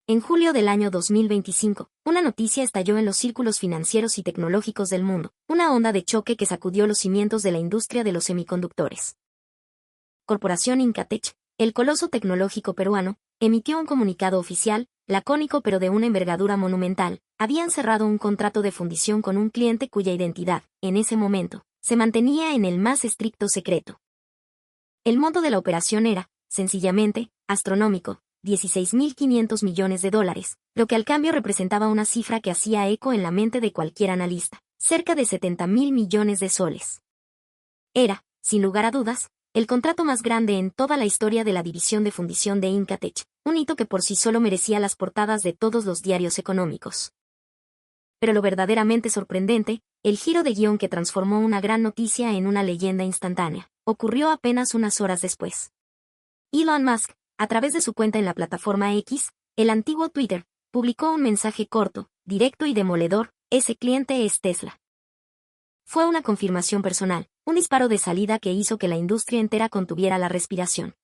En julio del año 2025, una noticia estalló en los círculos financieros y tecnológicos del mundo, una onda de choque que sacudió los cimientos de la industria de los semiconductores. Corporación Incatech, el coloso tecnológico peruano, emitió un comunicado oficial, lacónico pero de una envergadura monumental. Habían cerrado un contrato de fundición con un cliente cuya identidad, en ese momento, se mantenía en el más estricto secreto. El monto de la operación era, sencillamente, astronómico, $16.500 millones, lo que al cambio representaba una cifra que hacía eco en la mente de cualquier analista, cerca de $70.000 millones. Era, sin lugar a dudas, el contrato más grande en toda la historia de la división de fundición de Incatech, un hito que por sí solo merecía las portadas de todos los diarios económicos. Pero lo verdaderamente sorprendente, el giro de guión que transformó una gran noticia en una leyenda instantánea, ocurrió apenas unas horas después. Elon Musk, a través de su cuenta en la plataforma X, el antiguo Twitter, publicó un mensaje corto, directo y demoledor: ese cliente es Tesla. Fue una confirmación personal, un disparo de salida que hizo que la industria entera contuviera la respiración.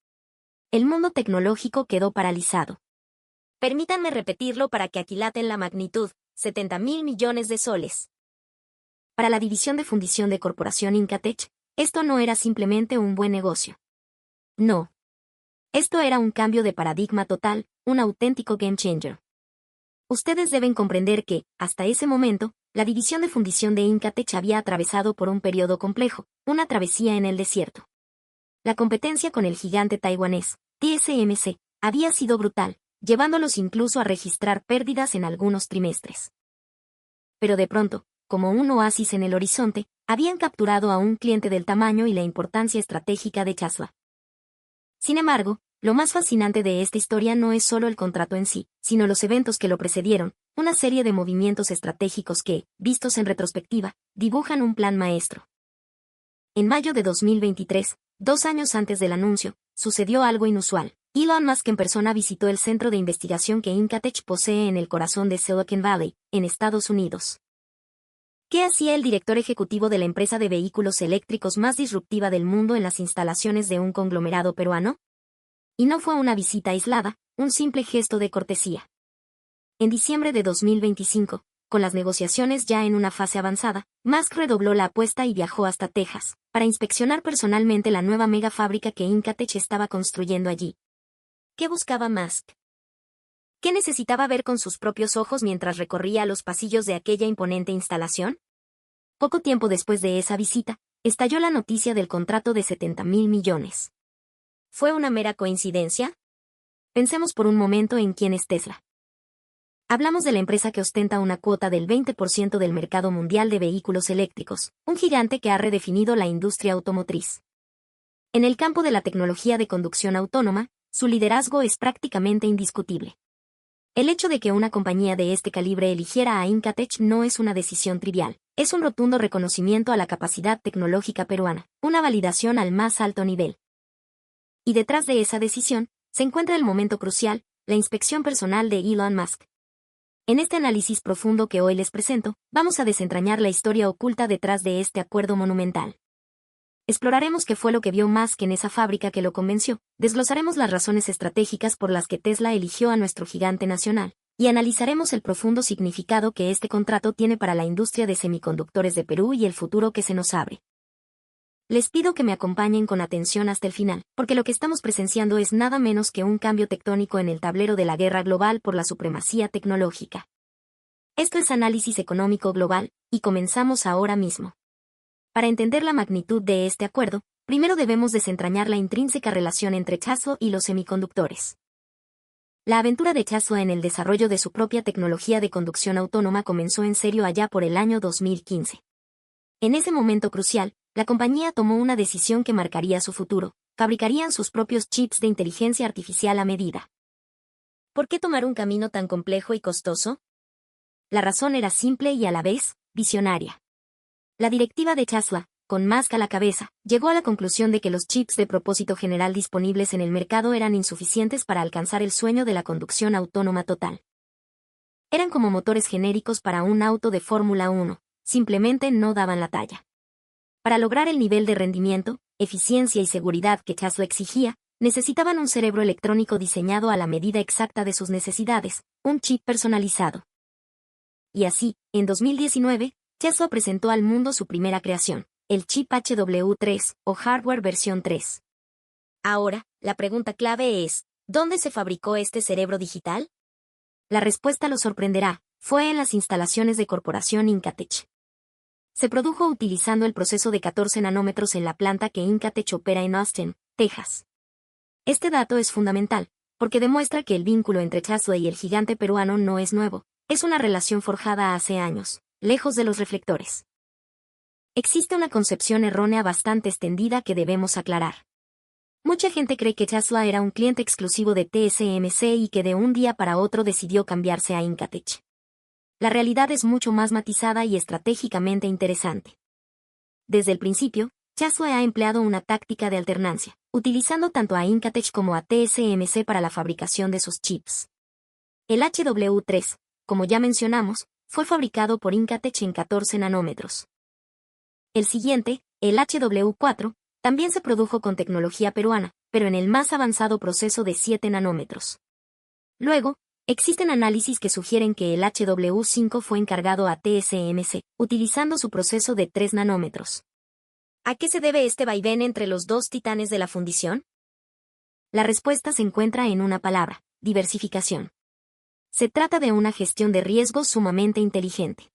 El mundo tecnológico quedó paralizado. Permítanme repetirlo para que aquilaten la magnitud: $70.000 millones. Para la división de fundición de Corporación Incatech, esto no era simplemente un buen negocio. No. Esto era un cambio de paradigma total, un auténtico game changer. Ustedes deben comprender que, hasta ese momento, la división de fundición de Incatech había atravesado por un periodo complejo, una travesía en el desierto. La competencia con el gigante taiwanés, TSMC, había sido brutal, llevándolos incluso a registrar pérdidas en algunos trimestres. Pero de pronto, como un oasis en el horizonte, habían capturado a un cliente del tamaño y la importancia estratégica de Tesla. Sin embargo, lo más fascinante de esta historia no es solo el contrato en sí, sino los eventos que lo precedieron, una serie de movimientos estratégicos que, vistos en retrospectiva, dibujan un plan maestro. En mayo de 2023, 2 años antes del anuncio, sucedió algo inusual. Elon Musk en persona visitó el centro de investigación que Incatech posee en el corazón de Silicon Valley, en Estados Unidos. ¿Qué hacía el director ejecutivo de la empresa de vehículos eléctricos más disruptiva del mundo en las instalaciones de un conglomerado peruano? Y no fue una visita aislada, un simple gesto de cortesía. En diciembre de 2025, con las negociaciones ya en una fase avanzada, Musk redobló la apuesta y viajó hasta Texas, para inspeccionar personalmente la nueva mega fábrica que Incatech estaba construyendo allí. ¿Qué buscaba Musk? ¿Qué necesitaba ver con sus propios ojos mientras recorría los pasillos de aquella imponente instalación? Poco tiempo después de esa visita, estalló la noticia del contrato de $70.000 millones. ¿Fue una mera coincidencia? Pensemos por un momento en quién es Tesla. Hablamos de la empresa que ostenta una cuota del 20% del mercado mundial de vehículos eléctricos, un gigante que ha redefinido la industria automotriz. En el campo de la tecnología de conducción autónoma, su liderazgo es prácticamente indiscutible. El hecho de que una compañía de este calibre eligiera a Incatech no es una decisión trivial, es un rotundo reconocimiento a la capacidad tecnológica peruana, una validación al más alto nivel. Y detrás de esa decisión, se encuentra el momento crucial, la inspección personal de Elon Musk. En este análisis profundo que hoy les presento, vamos a desentrañar la historia oculta detrás de este acuerdo monumental. Exploraremos qué fue lo que vio Musk en esa fábrica que lo convenció, desglosaremos las razones estratégicas por las que Tesla eligió a nuestro gigante nacional, y analizaremos el profundo significado que este contrato tiene para la industria de semiconductores de Perú y el futuro que se nos abre. Les pido que me acompañen con atención hasta el final, porque lo que estamos presenciando es nada menos que un cambio tectónico en el tablero de la guerra global por la supremacía tecnológica. Esto es Análisis Económico Global, y comenzamos ahora mismo. Para entender la magnitud de este acuerdo, primero debemos desentrañar la intrínseca relación entre Tesla y los semiconductores. La aventura de Tesla en el desarrollo de su propia tecnología de conducción autónoma comenzó en serio allá por el año 2015. En ese momento crucial, la compañía tomó una decisión que marcaría su futuro: fabricarían sus propios chips de inteligencia artificial a medida. ¿Por qué tomar un camino tan complejo y costoso? La razón era simple y a la vez, visionaria. La directiva de Tesla, con Musk a la cabeza, llegó a la conclusión de que los chips de propósito general disponibles en el mercado eran insuficientes para alcanzar el sueño de la conducción autónoma total. Eran como motores genéricos para un auto de Fórmula 1, simplemente no daban la talla. Para lograr el nivel de rendimiento, eficiencia y seguridad que Tesla exigía, necesitaban un cerebro electrónico diseñado a la medida exacta de sus necesidades, un chip personalizado. Y así, en 2019, Tesla presentó al mundo su primera creación, el chip HW3, o hardware versión 3. Ahora, la pregunta clave es, ¿dónde se fabricó este cerebro digital? La respuesta lo sorprenderá, fue en las instalaciones de Corporación Incatech. Se produjo utilizando el proceso de 14 nanómetros en la planta que Incatech opera en Austin, Texas. Este dato es fundamental, porque demuestra que el vínculo entre Tesla y el gigante peruano no es nuevo, es una relación forjada hace años, lejos de los reflectores. Existe una concepción errónea bastante extendida que debemos aclarar. Mucha gente cree que Tesla era un cliente exclusivo de TSMC y que de un día para otro decidió cambiarse a Incatech. La realidad es mucho más matizada y estratégicamente interesante. Desde el principio, Tesla ha empleado una táctica de alternancia, utilizando tanto a Incatech como a TSMC para la fabricación de sus chips. El HW3, como ya mencionamos, fue fabricado por Incatech en 14 nanómetros. El siguiente, el HW4, también se produjo con tecnología peruana, pero en el más avanzado proceso de 7 nanómetros. Luego, existen análisis que sugieren que el HW5 fue encargado a TSMC, utilizando su proceso de 3 nanómetros. ¿A qué se debe este vaivén entre los dos titanes de la fundición? La respuesta se encuentra en una palabra: diversificación. Se trata de una gestión de riesgos sumamente inteligente.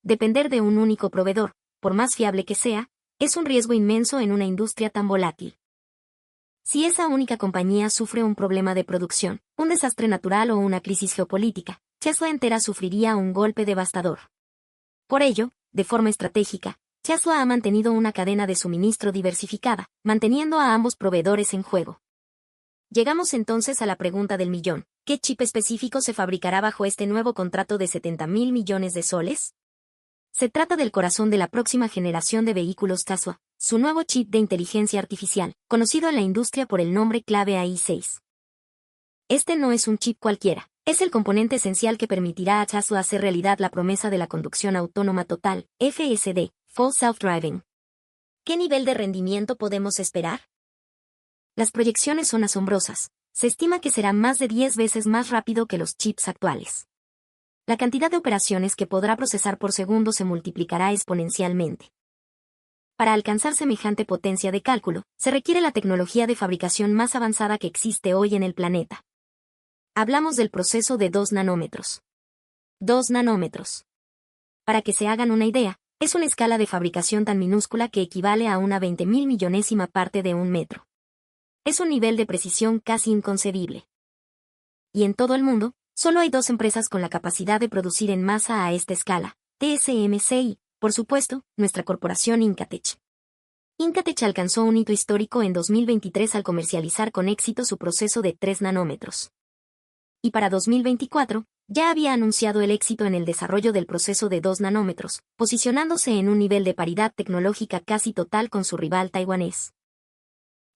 Depender de un único proveedor, por más fiable que sea, es un riesgo inmenso en una industria tan volátil. Si esa única compañía sufre un problema de producción, un desastre natural o una crisis geopolítica, Tesla entera sufriría un golpe devastador. Por ello, de forma estratégica, Tesla ha mantenido una cadena de suministro diversificada, manteniendo a ambos proveedores en juego. Llegamos entonces a la pregunta del millón: ¿qué chip específico se fabricará bajo este nuevo contrato de 70.000 millones de soles? Se trata del corazón de la próxima generación de vehículos Tesla, su nuevo chip de inteligencia artificial, conocido en la industria por el nombre clave AI6. Este no es un chip cualquiera, es el componente esencial que permitirá a Tesla hacer realidad la promesa de la conducción autónoma total, FSD, Full Self-Driving. ¿Qué nivel de rendimiento podemos esperar? Las proyecciones son asombrosas. Se estima que será más de 10 veces más rápido que los chips actuales. La cantidad de operaciones que podrá procesar por segundo se multiplicará exponencialmente. Para alcanzar semejante potencia de cálculo, se requiere la tecnología de fabricación más avanzada que existe hoy en el planeta. Hablamos del proceso de 2 nanómetros. 2 nanómetros. Para que se hagan una idea, es una escala de fabricación tan minúscula que equivale a una 20.000 millonésima parte de un metro. Es un nivel de precisión casi inconcebible. Y en todo el mundo, solo hay 2 empresas con la capacidad de producir en masa a esta escala: TSMC y, por supuesto, nuestra corporación Incatech. Incatech alcanzó un hito histórico en 2023 al comercializar con éxito su proceso de 3 nanómetros. Y para 2024, ya había anunciado el éxito en el desarrollo del proceso de 2 nanómetros, posicionándose en un nivel de paridad tecnológica casi total con su rival taiwanés.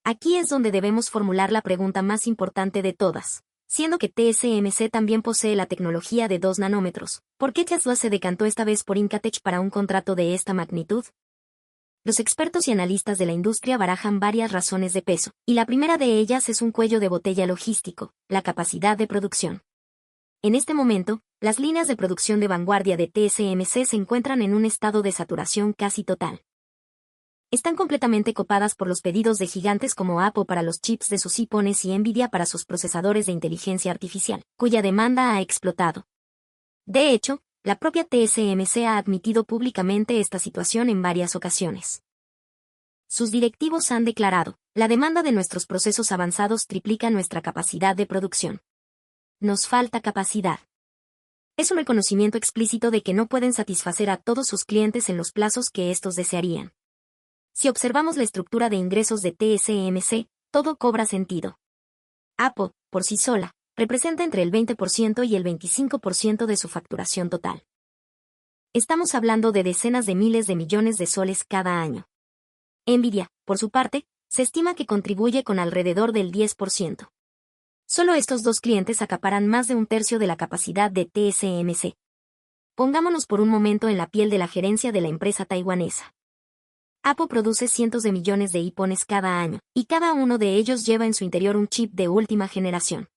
Aquí es donde debemos formular la pregunta más importante de todas. Siendo que TSMC también posee la tecnología de 2 nanómetros, ¿por qué Tesla se decantó esta vez por Incatech para un contrato de esta magnitud? Los expertos y analistas de la industria barajan varias razones de peso, y la primera de ellas es un cuello de botella logístico: la capacidad de producción. En este momento, las líneas de producción de vanguardia de TSMC se encuentran en un estado de saturación casi total. Están completamente copadas por los pedidos de gigantes como Apple para los chips de sus iPhones y Nvidia para sus procesadores de inteligencia artificial, cuya demanda ha explotado. De hecho, la propia TSMC ha admitido públicamente esta situación en varias ocasiones. Sus directivos han declarado: la demanda de nuestros procesos avanzados triplica nuestra capacidad de producción. Nos falta capacidad. Es un reconocimiento explícito de que no pueden satisfacer a todos sus clientes en los plazos que estos desearían. Si observamos la estructura de ingresos de TSMC, todo cobra sentido. Apple, por sí sola, representa entre el 20% y el 25% de su facturación total. Estamos hablando de decenas de miles de millones de soles cada año. Nvidia, por su parte, se estima que contribuye con alrededor del 10%. Solo estos 2 clientes acaparan más de un tercio de la capacidad de TSMC. Pongámonos por un momento en la piel de la gerencia de la empresa taiwanesa. Apple produce cientos de millones de iPhones cada año, y cada uno de ellos lleva en su interior un chip de última generación.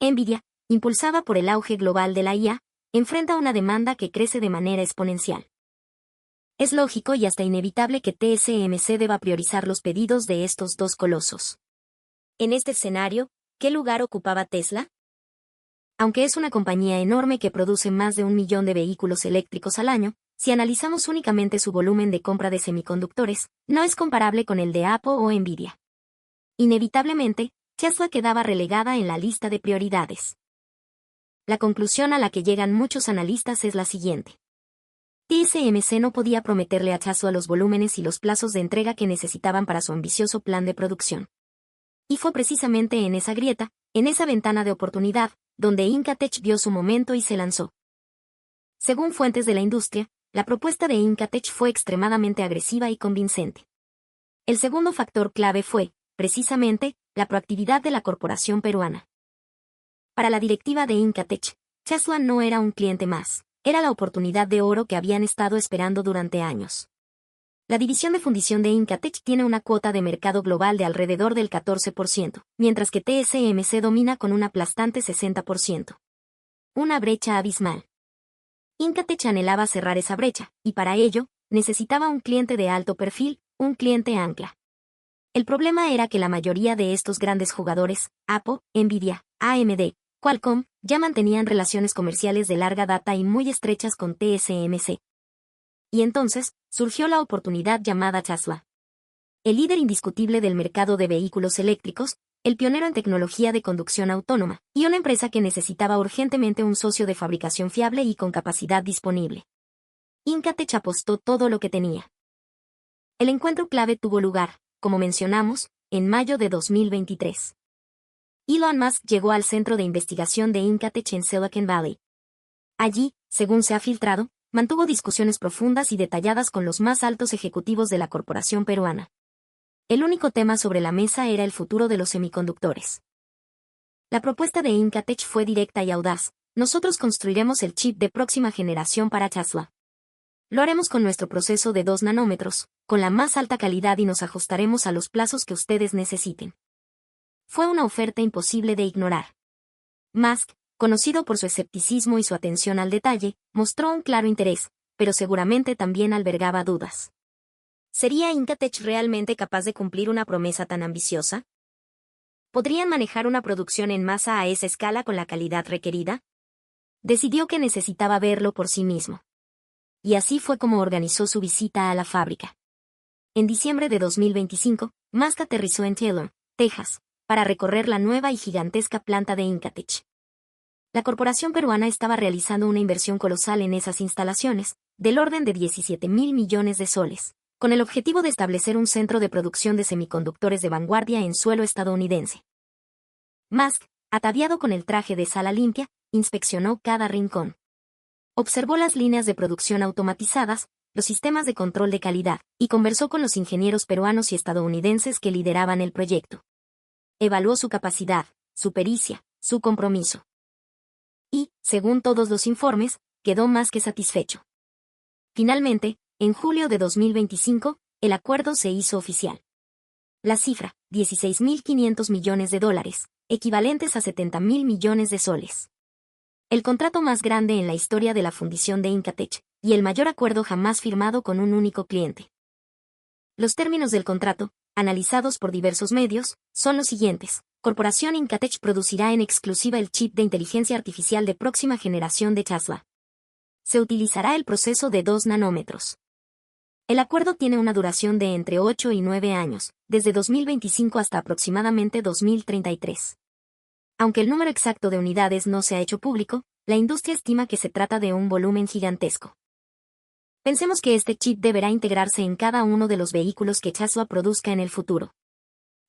Nvidia, impulsada por el auge global de la IA, enfrenta una demanda que crece de manera exponencial. Es lógico y hasta inevitable que TSMC deba priorizar los pedidos de estos dos colosos. En este escenario, ¿qué lugar ocupaba Tesla? Aunque es una compañía enorme que produce más de 1 millón de vehículos eléctricos al año, si analizamos únicamente su volumen de compra de semiconductores, no es comparable con el de Apple o Nvidia. Inevitablemente, Tesla quedaba relegada en la lista de prioridades. La conclusión a la que llegan muchos analistas es la siguiente. TSMC no podía prometerle a Tesla los volúmenes y los plazos de entrega que necesitaban para su ambicioso plan de producción. Y fue precisamente en esa grieta, en esa ventana de oportunidad, donde Incatech vio su momento y se lanzó. Según fuentes de la industria, la propuesta de Incatech fue extremadamente agresiva y convincente. El segundo factor clave fue, precisamente, la proactividad de la corporación peruana. Para la directiva de Incatech, Tesla no era un cliente más, era la oportunidad de oro que habían estado esperando durante años. La división de fundición de Incatech tiene una cuota de mercado global de alrededor del 14%, mientras que TSMC domina con un aplastante 60%. Una brecha abismal. Incatech anhelaba cerrar esa brecha, y para ello, necesitaba un cliente de alto perfil, un cliente ancla. El problema era que la mayoría de estos grandes jugadores, Apple, Nvidia, AMD, Qualcomm, ya mantenían relaciones comerciales de larga data y muy estrechas con TSMC. Y entonces, surgió la oportunidad llamada Tesla. El líder indiscutible del mercado de vehículos eléctricos, el pionero en tecnología de conducción autónoma, y una empresa que necesitaba urgentemente un socio de fabricación fiable y con capacidad disponible. Incatech apostó todo lo que tenía. El encuentro clave tuvo lugar, como mencionamos, en mayo de 2023. Elon Musk llegó al centro de investigación de Incatech en Silicon Valley. Allí, según se ha filtrado, mantuvo discusiones profundas y detalladas con los más altos ejecutivos de la corporación peruana. El único tema sobre la mesa era el futuro de los semiconductores. La propuesta de Incatech fue directa y audaz: nosotros construiremos el chip de próxima generación para Tesla. Lo haremos con nuestro proceso de 2 nanómetros, con la más alta calidad y nos ajustaremos a los plazos que ustedes necesiten. Fue una oferta imposible de ignorar. Musk, conocido por su escepticismo y su atención al detalle, mostró un claro interés, pero seguramente también albergaba dudas. ¿Sería Incatech realmente capaz de cumplir una promesa tan ambiciosa? ¿Podrían manejar una producción en masa a esa escala con la calidad requerida? Decidió que necesitaba verlo por sí mismo. Y así fue como organizó su visita a la fábrica. En diciembre de 2025, Musk aterrizó en Taylor, Texas, para recorrer la nueva y gigantesca planta de Incatech. La corporación peruana estaba realizando una inversión colosal en esas instalaciones, del orden de 17.000 millones de soles, con el objetivo de establecer un centro de producción de semiconductores de vanguardia en suelo estadounidense. Musk, ataviado con el traje de sala limpia, inspeccionó cada rincón. Observó las líneas de producción automatizadas, los sistemas de control de calidad, y conversó con los ingenieros peruanos y estadounidenses que lideraban el proyecto. Evaluó su capacidad, su pericia, su compromiso. Y, según todos los informes, quedó más que satisfecho. Finalmente, en julio de 2025, el acuerdo se hizo oficial. La cifra, $16.500 millones, equivalentes a 70.000 millones de soles. El contrato más grande en la historia de la fundición de Incatech, y el mayor acuerdo jamás firmado con un único cliente. Los términos del contrato, analizados por diversos medios, son los siguientes. Corporación Incatech producirá en exclusiva el chip de inteligencia artificial de próxima generación de Tesla. Se utilizará el proceso de 2 nanómetros. El acuerdo tiene una duración de entre 8 y 9 años, desde 2025 hasta aproximadamente 2033. Aunque el número exacto de unidades no se ha hecho público, la industria estima que se trata de un volumen gigantesco. Pensemos que este chip deberá integrarse en cada uno de los vehículos que Tesla produzca en el futuro.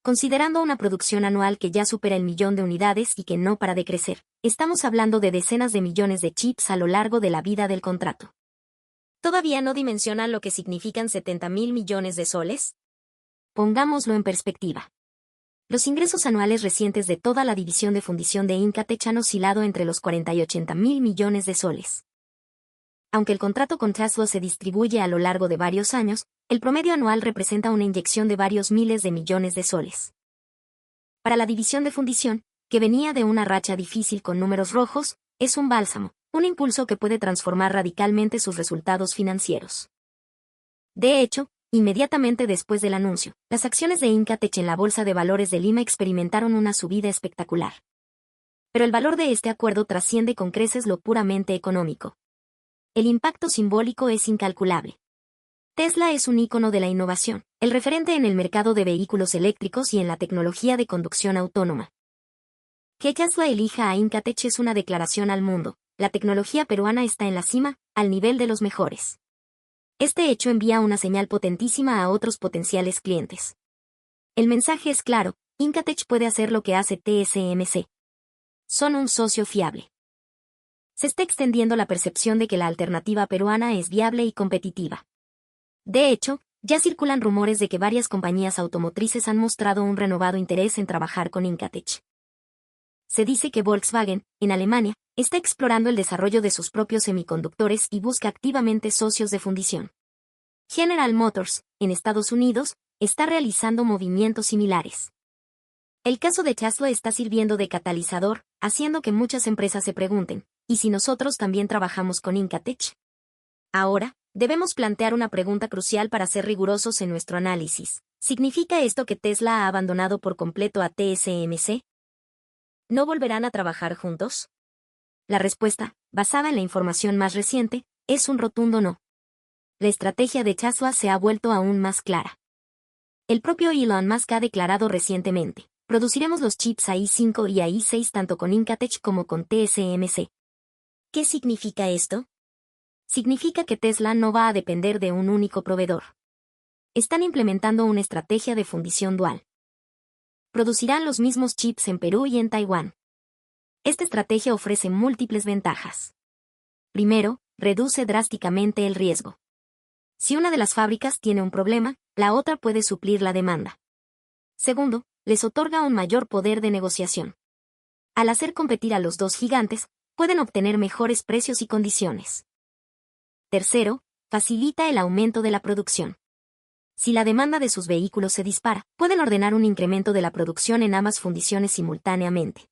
Considerando una producción anual que ya supera el 1.000.000 de unidades y que no para de crecer, estamos hablando de decenas de millones de chips a lo largo de la vida del contrato. ¿Todavía no dimensionan lo que significan 70.000 millones de soles? Pongámoslo en perspectiva. Los ingresos anuales recientes de toda la división de fundición de Incatech han oscilado entre los 40 y 80.000 millones de soles. Aunque el contrato con Tesla se distribuye a lo largo de varios años, El promedio anual representa una inyección de varios miles de millones de soles. Para la división de fundición, que venía de una racha difícil con números rojos, es un bálsamo, un impulso que puede transformar radicalmente sus resultados financieros. De hecho, inmediatamente después del anuncio, las acciones de Incatech en la Bolsa de Valores de Lima experimentaron una subida espectacular. Pero el valor de este acuerdo trasciende con creces lo puramente económico. El impacto simbólico es incalculable. Tesla es un ícono de la innovación, el referente en el mercado de vehículos eléctricos y en la tecnología de conducción autónoma. Que Tesla elija a Incatech es una declaración al mundo: la tecnología peruana está en la cima, al nivel de los mejores. Este hecho envía una señal potentísima a otros potenciales clientes. El mensaje es claro: Incatech puede hacer lo que hace TSMC. Son un socio fiable. Se está extendiendo la percepción de que la alternativa peruana es viable y competitiva. De hecho, ya circulan rumores de que varias compañías automotrices han mostrado un renovado interés en trabajar con Incatech. Se dice que Volkswagen, en Alemania, está explorando el desarrollo de sus propios semiconductores y busca activamente socios de fundición. General Motors, en Estados Unidos, está realizando movimientos similares. El caso de Tesla está sirviendo de catalizador, haciendo que muchas empresas se pregunten: ¿y si nosotros también trabajamos con Incatech? Ahora, debemos plantear una pregunta crucial para ser rigurosos en nuestro análisis. ¿Significa esto que Tesla ha abandonado por completo a TSMC? ¿No volverán a trabajar juntos? La respuesta, basada en la información más reciente, es un rotundo no. La estrategia de Tesla se ha vuelto aún más clara. El propio Elon Musk ha declarado recientemente: produciremos los chips AI5 y AI6 tanto con Incatech como con TSMC. ¿Qué significa esto? Significa que Tesla no va a depender de un único proveedor. Están implementando una estrategia de fundición dual. Producirán los mismos chips en Perú y en Taiwán. Esta estrategia ofrece múltiples ventajas. Primero, reduce drásticamente el riesgo. Si una de las fábricas tiene un problema, la otra puede suplir la demanda. Segundo, les otorga un mayor poder de negociación. Al hacer competir a los dos gigantes, pueden obtener mejores precios y condiciones. Tercero, facilita el aumento de la producción. Si la demanda de sus vehículos se dispara, pueden ordenar un incremento de la producción en ambas fundiciones simultáneamente.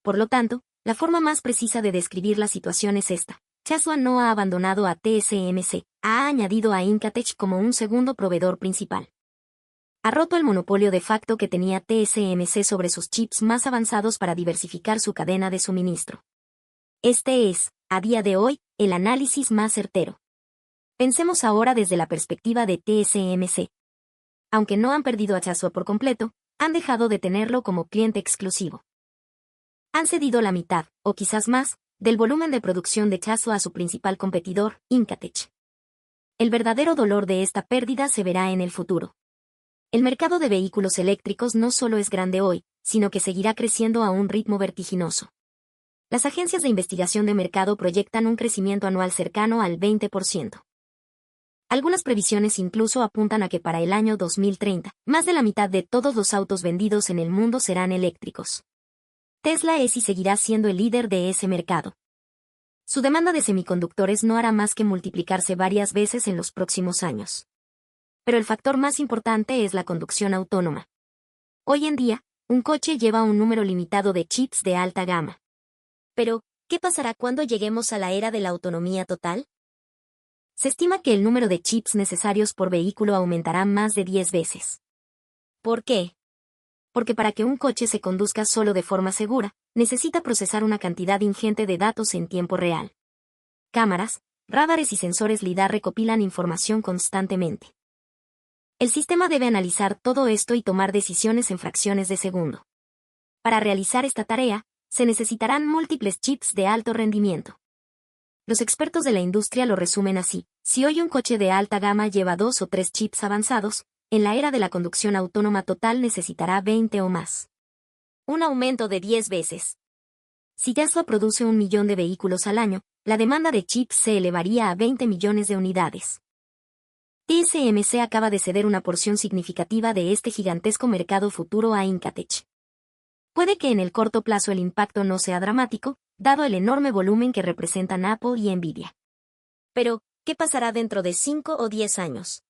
Por lo tanto, la forma más precisa de describir la situación es esta: Tesla no ha abandonado a TSMC, ha añadido a Incatech como un segundo proveedor principal. Ha roto el monopolio de facto que tenía TSMC sobre sus chips más avanzados para diversificar su cadena de suministro. Este es, a día de hoy, el análisis más certero. Pensemos ahora desde la perspectiva de TSMC. Aunque no han perdido a Tesla por completo, han dejado de tenerlo como cliente exclusivo. Han cedido la mitad, o quizás más, del volumen de producción de Tesla a su principal competidor, Incatech. El verdadero dolor de esta pérdida se verá en el futuro. El mercado de vehículos eléctricos no solo es grande hoy, sino que seguirá creciendo a un ritmo vertiginoso. Las agencias de investigación de mercado proyectan un crecimiento anual cercano al 20%. Algunas previsiones incluso apuntan a que para el año 2030, más de la mitad de todos los autos vendidos en el mundo serán eléctricos. Tesla es y seguirá siendo el líder de ese mercado. Su demanda de semiconductores no hará más que multiplicarse varias veces en los próximos años. Pero el factor más importante es la conducción autónoma. Hoy en día, un coche lleva un número limitado de chips de alta gama. Pero, ¿qué pasará cuando lleguemos a la era de la autonomía total? Se estima que el número de chips necesarios por vehículo aumentará más de 10 veces. ¿Por qué? Porque para que un coche se conduzca solo de forma segura, necesita procesar una cantidad ingente de datos en tiempo real. Cámaras, radares y sensores LiDAR recopilan información constantemente. El sistema debe analizar todo esto y tomar decisiones en fracciones de segundo. Para realizar esta tarea, se necesitarán múltiples chips de alto rendimiento. Los expertos de la industria lo resumen así: si hoy un coche de alta gama lleva 2 o 3 chips avanzados, en la era de la conducción autónoma total necesitará 20 o más. Un aumento de 10 veces. Si Tesla produce 1 millón de vehículos al año, la demanda de chips se elevaría a 20 millones de unidades. TSMC acaba de ceder una porción significativa de este gigantesco mercado futuro a Incatech. Puede que en el corto plazo el impacto no sea dramático, dado el enorme volumen que representan Apple y Nvidia. Pero, ¿qué pasará dentro de 5 o 10 años?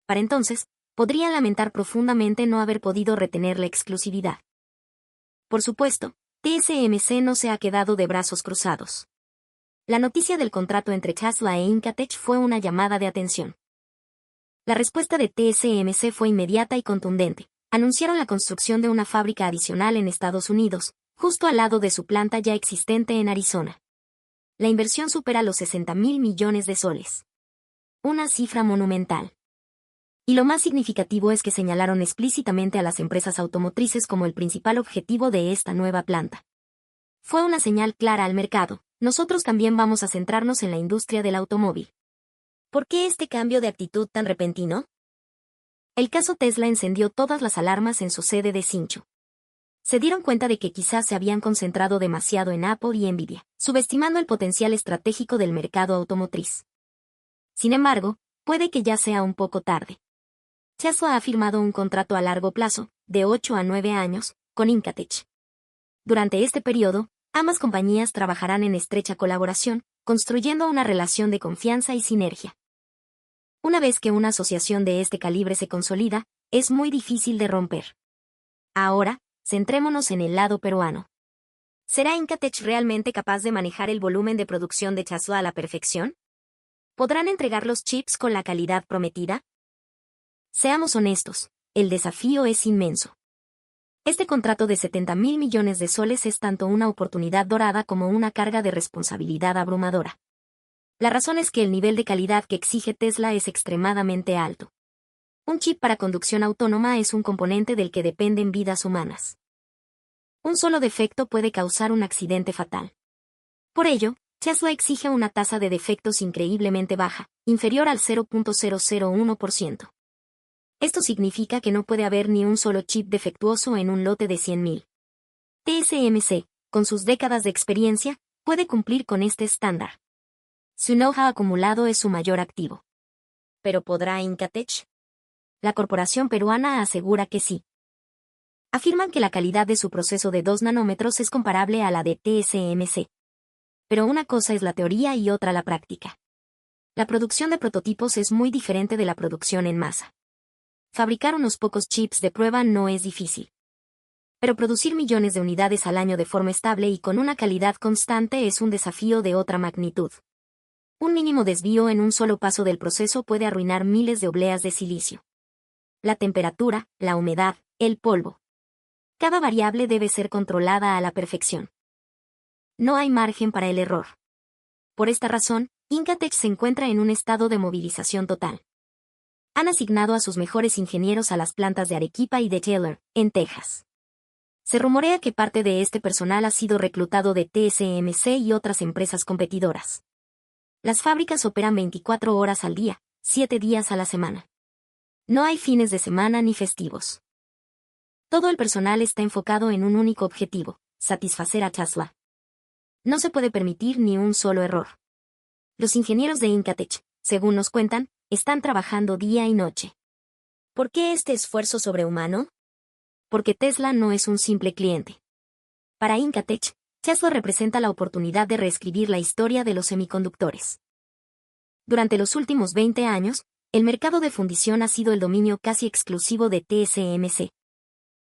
Para entonces, podrían lamentar profundamente no haber podido retener la exclusividad. Por supuesto, TSMC no se ha quedado de brazos cruzados. La noticia del contrato entre Tesla e Incatech fue una llamada de atención. La respuesta de TSMC fue inmediata y contundente. Anunciaron la construcción de una fábrica adicional en Estados Unidos, justo al lado de su planta ya existente en Arizona. La inversión supera los 60.000 millones de soles. Una cifra monumental. Y lo más significativo es que señalaron explícitamente a las empresas automotrices como el principal objetivo de esta nueva planta. Fue una señal clara al mercado: nosotros también vamos a centrarnos en la industria del automóvil. ¿Por qué este cambio de actitud tan repentino? El caso Tesla encendió todas las alarmas en su sede de Hsinchu. Se dieron cuenta de que quizás se habían concentrado demasiado en Apple y Nvidia, subestimando el potencial estratégico del mercado automotriz. Sin embargo, puede que ya sea un poco tarde. Tesla ha firmado un contrato a largo plazo, de 8 a 9 años, con Incatech. Durante este periodo, ambas compañías trabajarán en estrecha colaboración, construyendo una relación de confianza y sinergia. Una vez que una asociación de este calibre se consolida, es muy difícil de romper. Ahora, centrémonos en el lado peruano. ¿Será Incatech realmente capaz de manejar el volumen de producción de Tesla a la perfección? ¿Podrán entregar los chips con la calidad prometida? Seamos honestos, el desafío es inmenso. Este contrato de 70.000 millones de soles es tanto una oportunidad dorada como una carga de responsabilidad abrumadora. La razón es que el nivel de calidad que exige Tesla es extremadamente alto. Un chip para conducción autónoma es un componente del que dependen vidas humanas. Un solo defecto puede causar un accidente fatal. Por ello, Tesla exige una tasa de defectos increíblemente baja, inferior al 0.001%. Esto significa que no puede haber ni un solo chip defectuoso en un lote de 100.000. TSMC, con sus décadas de experiencia, puede cumplir con este estándar. Su know-how acumulado es su mayor activo. ¿Pero podrá Incatech? La corporación peruana asegura que sí. Afirman que la calidad de su proceso de 2 nanómetros es comparable a la de TSMC. Pero una cosa es la teoría y otra la práctica. La producción de prototipos es muy diferente de la producción en masa. Fabricar unos pocos chips de prueba no es difícil. Pero producir millones de unidades al año de forma estable y con una calidad constante es un desafío de otra magnitud. Un mínimo desvío en un solo paso del proceso puede arruinar miles de obleas de silicio. La temperatura, la humedad, el polvo. Cada variable debe ser controlada a la perfección. No hay margen para el error. Por esta razón, Incatech se encuentra en un estado de movilización total. Han asignado a sus mejores ingenieros a las plantas de Arequipa y de Taylor, en Texas. Se rumorea que parte de este personal ha sido reclutado de TSMC y otras empresas competidoras. Las fábricas operan 24 horas al día, 7 días a la semana. No hay fines de semana ni festivos. Todo el personal está enfocado en un único objetivo: satisfacer a Tesla. No se puede permitir ni un solo error. Los ingenieros de Incatech, según nos cuentan, están trabajando día y noche. ¿Por qué este esfuerzo sobrehumano? Porque Tesla no es un simple cliente. Para Incatech, Tesla representa la oportunidad de reescribir la historia de los semiconductores. Durante los últimos 20 años, el mercado de fundición ha sido el dominio casi exclusivo de TSMC.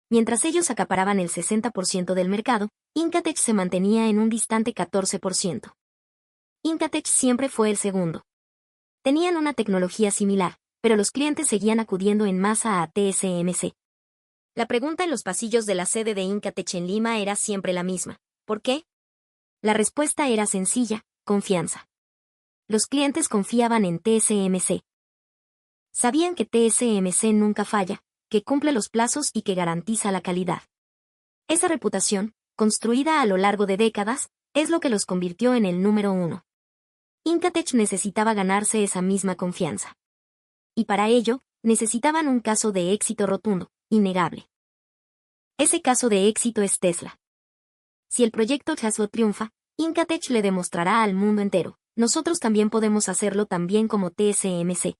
Mientras ellos acaparaban el 60% del mercado, Incatech se mantenía en un distante 14%. Incatech siempre fue el segundo. Tenían una tecnología similar, pero los clientes seguían acudiendo en masa a TSMC. La pregunta en los pasillos de la sede de Incatech en Lima era siempre la misma: ¿por qué? La respuesta era sencilla: confianza. Los clientes confiaban en TSMC. Sabían que TSMC nunca falla, que cumple los plazos y que garantiza la calidad. Esa reputación, construida a lo largo de décadas, es lo que los convirtió en el número uno. Incatech necesitaba ganarse esa misma confianza. Y para ello, necesitaban un caso de éxito rotundo, innegable. Ese caso de éxito es Tesla. Si el proyecto Tesla triunfa, Incatech le demostrará al mundo entero: nosotros también podemos hacerlo tan bien como TSMC.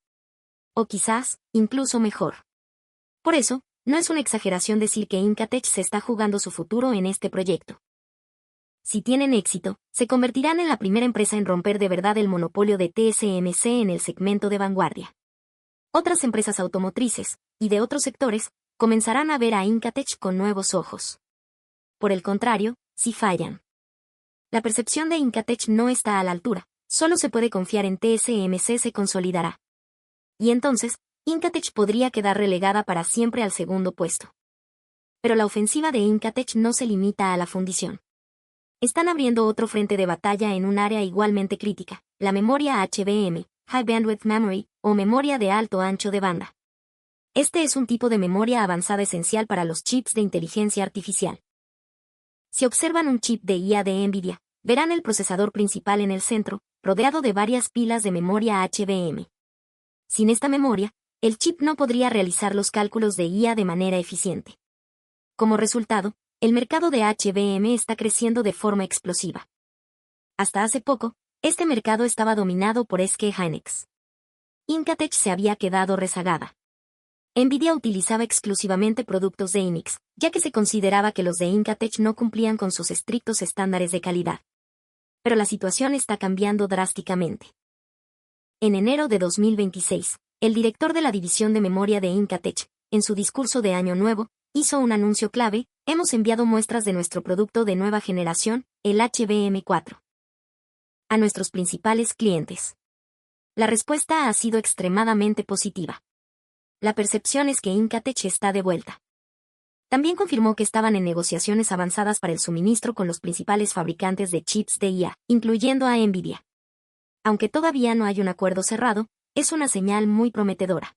O quizás, incluso mejor. Por eso, no es una exageración decir que Incatech se está jugando su futuro en este proyecto. Si tienen éxito, se convertirán en la primera empresa en romper de verdad el monopolio de TSMC en el segmento de vanguardia. Otras empresas automotrices, y de otros sectores, comenzarán a ver a Incatech con nuevos ojos. Por el contrario, si fallan. La percepción de Incatech no está a la altura, solo se puede confiar en TSMC se consolidará. Y entonces, Incatech podría quedar relegada para siempre al segundo puesto. Pero la ofensiva de Incatech no se limita a la fundición. Están abriendo otro frente de batalla en un área igualmente crítica, la memoria HBM, High Bandwidth Memory, o memoria de alto ancho de banda. Este es un tipo de memoria avanzada esencial para los chips de inteligencia artificial. Si observan un chip de IA de NVIDIA, verán el procesador principal en el centro, rodeado de varias pilas de memoria HBM. Sin esta memoria, el chip no podría realizar los cálculos de IA de manera eficiente. Como resultado, el mercado de HBM está creciendo de forma explosiva. Hasta hace poco, este mercado estaba dominado por SK Hynix. Incatech se había quedado rezagada. NVIDIA utilizaba exclusivamente productos de Hynix, ya que se consideraba que los de Incatech no cumplían con sus estrictos estándares de calidad. Pero la situación está cambiando drásticamente. En enero de 2026, el director de la división de memoria de Incatech, en su discurso de Año Nuevo, hizo un anuncio clave: hemos enviado muestras de nuestro producto de nueva generación, el HBM4, a nuestros principales clientes. La respuesta ha sido extremadamente positiva. La percepción es que Incatech está de vuelta. También confirmó que estaban en negociaciones avanzadas para el suministro con los principales fabricantes de chips de IA, incluyendo a NVIDIA. Aunque todavía no hay un acuerdo cerrado, es una señal muy prometedora.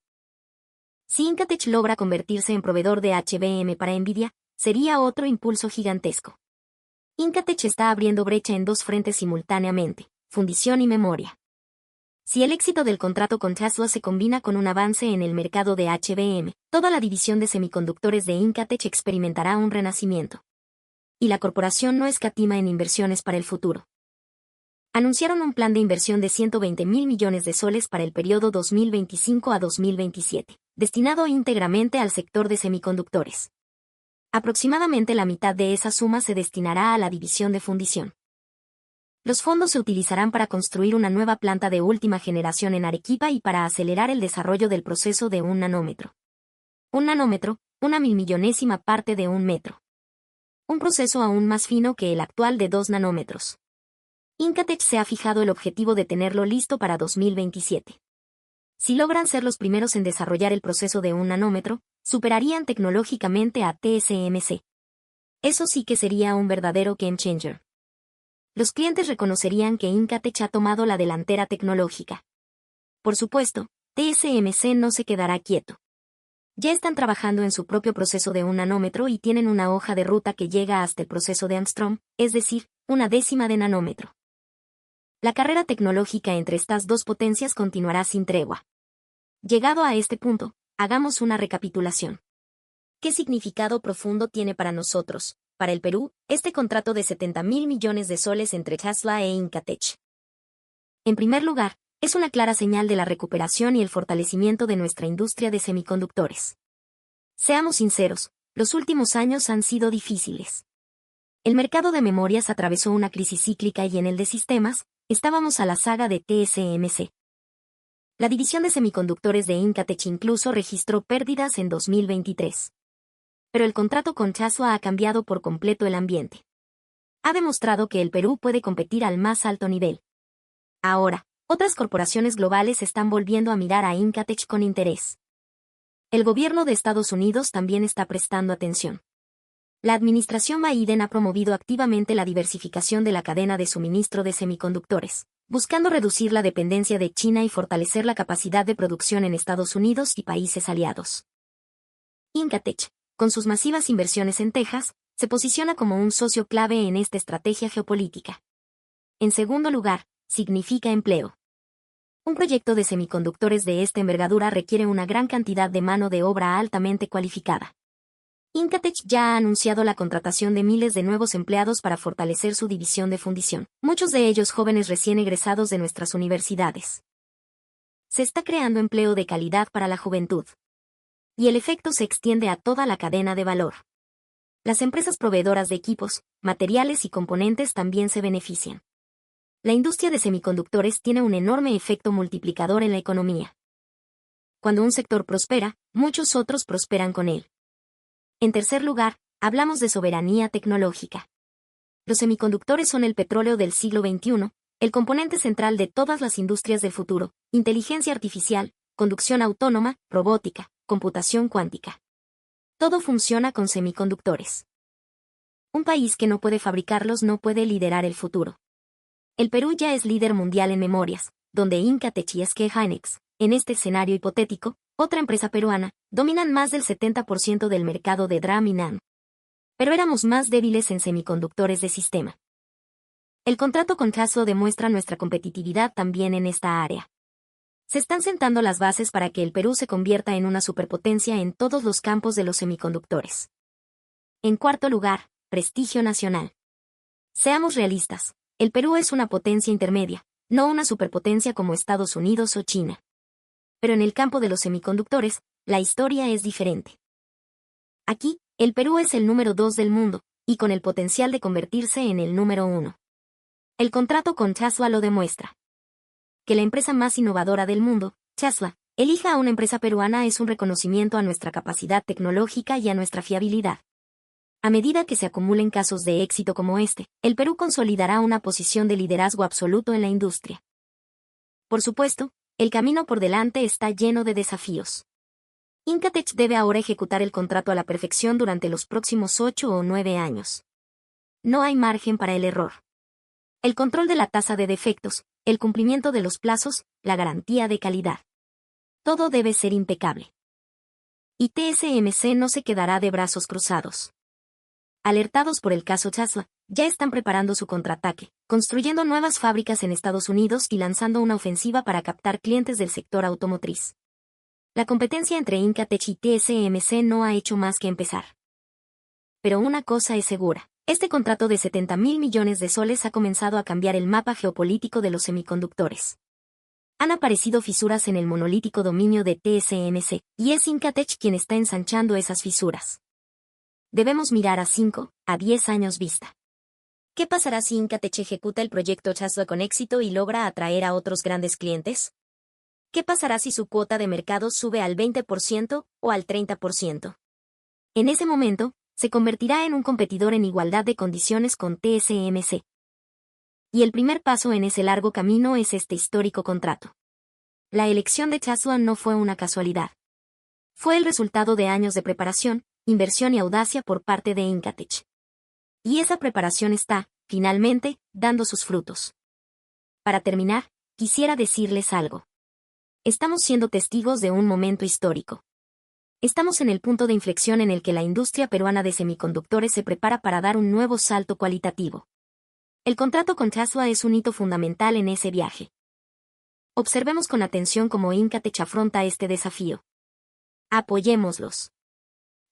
Si Incatech logra convertirse en proveedor de HBM para NVIDIA, sería otro impulso gigantesco. Incatech está abriendo brecha en dos frentes simultáneamente, fundición y memoria. Si el éxito del contrato con Tesla se combina con un avance en el mercado de HBM, toda la división de semiconductores de Incatech experimentará un renacimiento. Y la corporación no escatima en inversiones para el futuro. Anunciaron un plan de inversión de 120.000 millones de soles para el periodo 2025 a 2027, destinado íntegramente al sector de semiconductores. Aproximadamente la mitad de esa suma se destinará a la división de fundición. Los fondos se utilizarán para construir una nueva planta de última generación en Arequipa y para acelerar el desarrollo del proceso de 1 nanómetro. Un nanómetro, una milmillonésima parte de un metro. Un proceso aún más fino que el actual de 2 nanómetros. Incatech se ha fijado el objetivo de tenerlo listo para 2027. Si logran ser los primeros en desarrollar el proceso de 1 nanómetro, superarían tecnológicamente a TSMC. Eso sí que sería un verdadero game changer. Los clientes reconocerían que Incatech ha tomado la delantera tecnológica. Por supuesto, TSMC no se quedará quieto. Ya están trabajando en su propio proceso de 1 nanómetro y tienen una hoja de ruta que llega hasta el proceso de Angstrom, es decir, 1/10 de nanómetro. La carrera tecnológica entre estas dos potencias continuará sin tregua. Llegado a este punto, hagamos una recapitulación. ¿Qué significado profundo tiene para nosotros, para el Perú, este contrato de 70.000 millones de soles entre Tesla e Incatech? En primer lugar, es una clara señal de la recuperación y el fortalecimiento de nuestra industria de semiconductores. Seamos sinceros, los últimos años han sido difíciles. El mercado de memorias atravesó una crisis cíclica y en el de sistemas, estábamos a la saga de TSMC. La división de semiconductores de Incatech incluso registró pérdidas en 2023. Pero el contrato con Tesla ha cambiado por completo el ambiente. Ha demostrado que el Perú puede competir al más alto nivel. Ahora, otras corporaciones globales están volviendo a mirar a Incatech con interés. El gobierno de Estados Unidos también está prestando atención. La administración Biden ha promovido activamente la diversificación de la cadena de suministro de semiconductores, buscando reducir la dependencia de China y fortalecer la capacidad de producción en Estados Unidos y países aliados. Incatech, con sus masivas inversiones en Texas, se posiciona como un socio clave en esta estrategia geopolítica. En segundo lugar, significa empleo. Un proyecto de semiconductores de esta envergadura requiere una gran cantidad de mano de obra altamente cualificada. Incatech ya ha anunciado la contratación de miles de nuevos empleados para fortalecer su división de fundición, muchos de ellos jóvenes recién egresados de nuestras universidades. Se está creando empleo de calidad para la juventud. Y el efecto se extiende a toda la cadena de valor. Las empresas proveedoras de equipos, materiales y componentes también se benefician. La industria de semiconductores tiene un enorme efecto multiplicador en la economía. Cuando un sector prospera, muchos otros prosperan con él. En tercer lugar, hablamos de soberanía tecnológica. Los semiconductores son el petróleo del siglo XXI, el componente central de todas las industrias del futuro: inteligencia artificial, conducción autónoma, robótica, computación cuántica. Todo funciona con semiconductores. Un país que no puede fabricarlos no puede liderar el futuro. El Perú ya es líder mundial en memorias, donde Incatech y SK Hynix, en este escenario hipotético, otra empresa peruana, dominan más del 70% del mercado de DRAM y NAND. Pero éramos más débiles en semiconductores de sistema. El contrato con Tesla demuestra nuestra competitividad también en esta área. Se están sentando las bases para que el Perú se convierta en una superpotencia en todos los campos de los semiconductores. En cuarto lugar, prestigio nacional. Seamos realistas, el Perú es una potencia intermedia, no una superpotencia como Estados Unidos o China. Pero en el campo de los semiconductores, la historia es diferente. Aquí, el Perú es el número 2 del mundo, y con el potencial de convertirse en el número 1. El contrato con Tesla lo demuestra. Que la empresa más innovadora del mundo, Tesla, elija a una empresa peruana es un reconocimiento a nuestra capacidad tecnológica y a nuestra fiabilidad. A medida que se acumulen casos de éxito como este, el Perú consolidará una posición de liderazgo absoluto en la industria. Por supuesto, el camino por delante está lleno de desafíos. Incatech debe ahora ejecutar el contrato a la perfección durante los próximos 8 o 9 años. No hay margen para el error. El control de la tasa de defectos, el cumplimiento de los plazos, la garantía de calidad. Todo debe ser impecable. Y TSMC no se quedará de brazos cruzados. Alertados por el caso Tesla, ya están preparando su contraataque, construyendo nuevas fábricas en Estados Unidos y lanzando una ofensiva para captar clientes del sector automotriz. La competencia entre Incatech y TSMC no ha hecho más que empezar. Pero una cosa es segura, este contrato de 70.000 millones de soles ha comenzado a cambiar el mapa geopolítico de los semiconductores. Han aparecido fisuras en el monolítico dominio de TSMC, y es Incatech quien está ensanchando esas fisuras. Debemos mirar a 5, a 10 años vista. ¿Qué pasará si Incatech ejecuta el proyecto Tesla con éxito y logra atraer a otros grandes clientes? ¿Qué pasará si su cuota de mercado sube al 20% o al 30%? En ese momento, se convertirá en un competidor en igualdad de condiciones con TSMC. Y el primer paso en ese largo camino es este histórico contrato. La elección de Tesla no fue una casualidad. Fue el resultado de años de preparación, inversión y audacia por parte de Incatech. Y esa preparación está, finalmente, dando sus frutos. Para terminar, quisiera decirles algo. Estamos siendo testigos de un momento histórico. Estamos en el punto de inflexión en el que la industria peruana de semiconductores se prepara para dar un nuevo salto cualitativo. El contrato con Tesla es un hito fundamental en ese viaje. Observemos con atención cómo Incatech afronta este desafío. Apoyémoslos.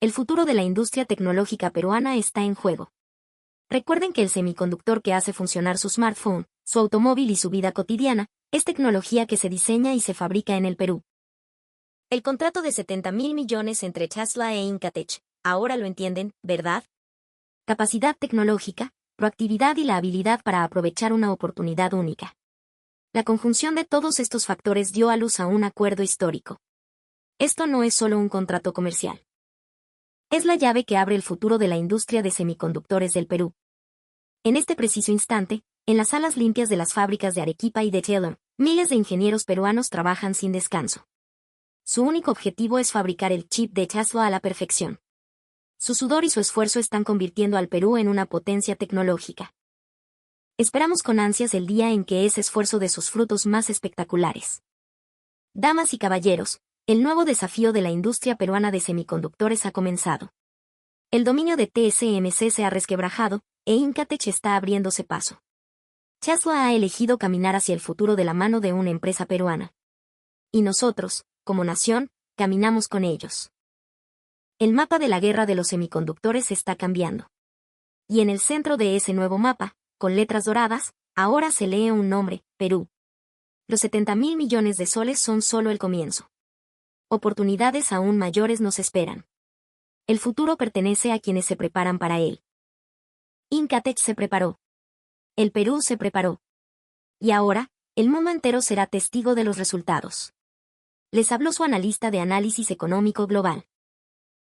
El futuro de la industria tecnológica peruana está en juego. Recuerden que el semiconductor que hace funcionar su smartphone, su automóvil y su vida cotidiana, es tecnología que se diseña y se fabrica en el Perú. El contrato de 70.000 millones entre Tesla e Incatech, ahora lo entienden, ¿verdad? Capacidad tecnológica, proactividad y la habilidad para aprovechar una oportunidad única. La conjunción de todos estos factores dio a luz a un acuerdo histórico. Esto no es solo un contrato comercial. Es la llave que abre el futuro de la industria de semiconductores del Perú. En este preciso instante, en las salas limpias de las fábricas de Arequipa y de Tellum, miles de ingenieros peruanos trabajan sin descanso. Su único objetivo es fabricar el chip de Tesla a la perfección. Su sudor y su esfuerzo están convirtiendo al Perú en una potencia tecnológica. Esperamos con ansias el día en que ese esfuerzo dé sus frutos más espectaculares. Damas y caballeros, el nuevo desafío de la industria peruana de semiconductores ha comenzado. El dominio de TSMC se ha resquebrajado, e Incatech está abriéndose paso. Tesla ha elegido caminar hacia el futuro de la mano de una empresa peruana. Y nosotros, como nación, caminamos con ellos. El mapa de la guerra de los semiconductores está cambiando. Y en el centro de ese nuevo mapa, con letras doradas, ahora se lee un nombre, Perú. Los 70.000 millones de soles son solo el comienzo. Oportunidades aún mayores nos esperan. El futuro pertenece a quienes se preparan para él. Incatech se preparó. El Perú se preparó. Y ahora, el mundo entero será testigo de los resultados. Les habló su analista de análisis económico global.